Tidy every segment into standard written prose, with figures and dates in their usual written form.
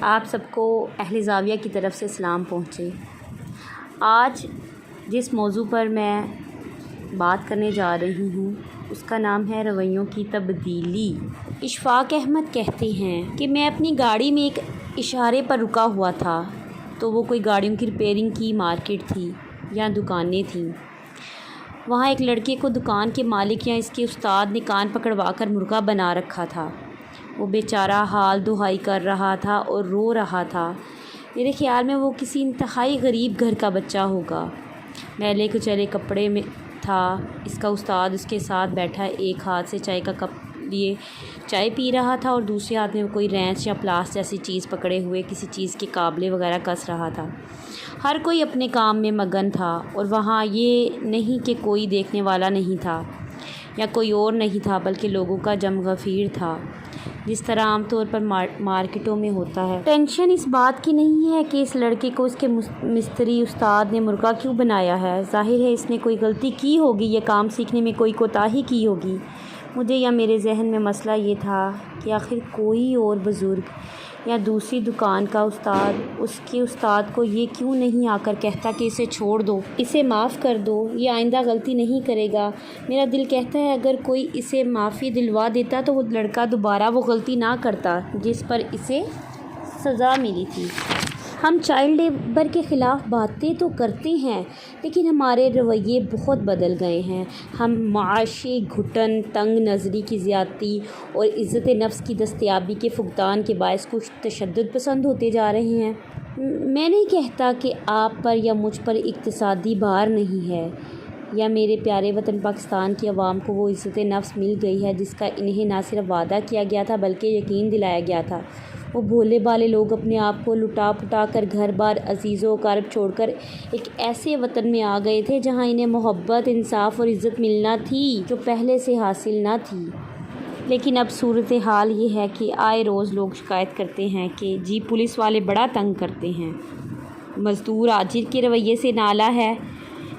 آپ سب کو اہل زاویہ کی طرف سے سلام پہنچے۔ آج جس موضوع پر میں بات کرنے جا رہی ہوں اس کا نام ہے رویوں کی تبدیلی۔ اشفاق احمد کہتے ہیں کہ میں اپنی گاڑی میں ایک اشارے پر رکا ہوا تھا تو وہ کوئی گاڑیوں کی ریپیئرنگ کی مارکیٹ تھی یا دکانیں تھیں۔ وہاں ایک لڑکے کو دکان کے مالک یا اس کے استاد نے کان پکڑوا کر مرغا بنا رکھا تھا۔ وہ بیچارہ حال دہائی کر رہا تھا اور رو رہا تھا۔ میرے خیال میں وہ کسی انتہائی غریب گھر کا بچہ ہوگا۔ میلے کچیلے کپڑے میں تھا۔ اس کا استاد اس کے ساتھ بیٹھا ایک ہاتھ سے چائے کا کپ لیے چائے پی رہا تھا اور دوسرے ہاتھ میں کوئی رینچ یا پلاس جیسی چیز پکڑے ہوئے کسی چیز کے قابلے وغیرہ کس رہا تھا۔ ہر کوئی اپنے کام میں مگن تھا اور وہاں یہ نہیں کہ کوئی دیکھنے والا نہیں تھا یا کوئی اور نہیں تھا، بلکہ لوگوں کا جم غفیر تھا، جس طرح عام طور پر مارکیٹوں میں ہوتا ہے۔ ٹینشن اس بات کی نہیں ہے کہ اس لڑکے کو اس کے مستری استاد نے مرغا کیوں بنایا ہے۔ ظاہر ہے اس نے کوئی غلطی کی ہوگی یا کام سیکھنے میں کوئی کوتاہی کی ہوگی۔ مجھے یا میرے ذہن میں مسئلہ یہ تھا کہ آخر کوئی اور بزرگ یا دوسری دکان کا استاد اس کے استاد کو یہ کیوں نہیں آ کر کہتا کہ اسے چھوڑ دو، اسے معاف کر دو، یہ آئندہ غلطی نہیں کرے گا۔ میرا دل کہتا ہے اگر کوئی اسے معافی دلوا دیتا تو وہ لڑکا دوبارہ وہ غلطی نہ کرتا جس پر اسے سزا ملی تھی۔ ہم چائلڈ لیبر کے خلاف باتیں تو کرتے ہیں لیکن ہمارے رویے بہت بدل گئے ہیں۔ ہم معاشی گھٹن، تنگ نظری کی زیادتی اور عزت نفس کی دستیابی کے فقدان کے باعث کچھ تشدد پسند ہوتے جا رہے ہیں۔ میں نہیں کہتا کہ آپ پر یا مجھ پر اقتصادی بھار نہیں ہے یا میرے پیارے وطن پاکستان کی عوام کو وہ عزت نفس مل گئی ہے جس کا انہیں نہ صرف وعدہ کیا گیا تھا بلکہ یقین دلایا گیا تھا۔ وہ بھولے بھالے لوگ اپنے آپ کو لٹا پٹا کر گھر بار عزیز و اقارب چھوڑ کر ایک ایسے وطن میں آ گئے تھے جہاں انہیں محبت، انصاف اور عزت ملنا تھی جو پہلے سے حاصل نہ تھی۔ لیکن اب صورتحال یہ ہے کہ آئے روز لوگ شکایت کرتے ہیں کہ جی پولیس والے بڑا تنگ کرتے ہیں، مزدور آجر کے رویے سے نالاں ہے،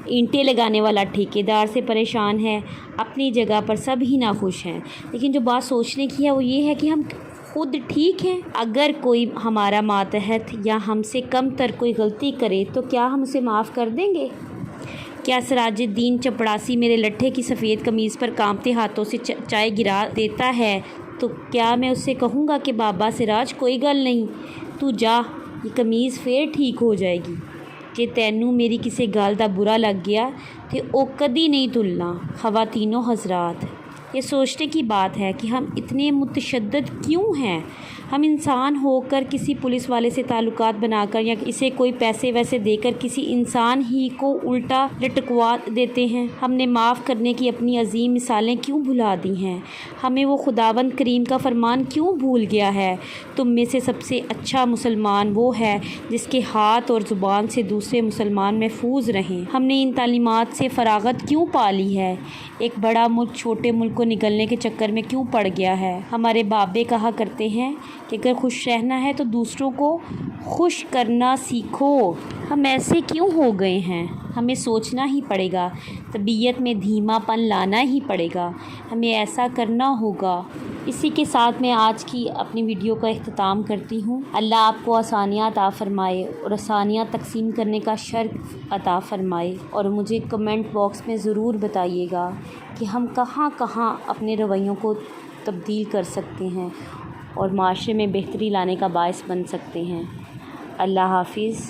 اینٹیں لگانے والا ٹھیکیدار سے پریشان ہے۔ اپنی جگہ پر سب ہی ناخوش ہیں، لیکن جو بات سوچنے کی ہے وہ یہ ہے کہ ہم خود ٹھیک ہیں۔ اگر کوئی ہمارا ماتحت یا ہم سے کم تر کوئی غلطی کرے تو کیا ہم اسے معاف کر دیں گے؟ کیا سراج الدین چپڑاسی میرے لٹھے کی سفید قمیض پر کانپتے ہاتھوں سے چائے گرا دیتا ہے تو کیا میں اسے کہوں گا کہ بابا سراج کوئی گل نہیں، تو جا، یہ قمیض پھر ٹھیک ہو جائے گی، کہ تینوں میری کسی گل دا برا لگ گیا تے او کدی نہیں تلنا۔ خواتینوں حضرات، یہ سوچنے کی بات ہے کہ ہم اتنے متشدد کیوں ہیں؟ ہم انسان ہو کر کسی پولیس والے سے تعلقات بنا کر یا اسے کوئی پیسے ویسے دے کر کسی انسان ہی کو الٹا لٹکوا دیتے ہیں۔ ہم نے معاف کرنے کی اپنی عظیم مثالیں کیوں بھلا دی ہیں؟ ہمیں وہ خداوند کریم کا فرمان کیوں بھول گیا ہے؟ تم میں سے سب سے اچھا مسلمان وہ ہے جس کے ہاتھ اور زبان سے دوسرے مسلمان محفوظ رہیں۔ ہم نے ان تعلیمات سے فراغت کیوں پا لی ہے؟ ایک بڑا ملک چھوٹے ملک کو نگلنے کے چکر میں کیوں پڑ گیا ہے؟ ہمارے بابے کہا کرتے ہیں کہ اگر خوش رہنا ہے تو دوسروں کو خوش کرنا سیکھو۔ ہم ایسے کیوں ہو گئے ہیں؟ ہمیں سوچنا ہی پڑے گا، طبیعت میں دھیما پن لانا ہی پڑے گا، ہمیں ایسا کرنا ہوگا۔ اسی کے ساتھ میں آج کی اپنی ویڈیو کا اختتام کرتی ہوں۔ اللہ آپ کو آسانیاں عطا فرمائے اور آسانیاں تقسیم کرنے کا شرف عطا فرمائے، اور مجھے کمنٹ باکس میں ضرور بتائیے گا کہ ہم کہاں کہاں اپنے رویوں کو تبدیل کر سکتے ہیں اور معاشرے میں بہتری لانے کا باعث بن سکتے ہیں۔ اللہ حافظ۔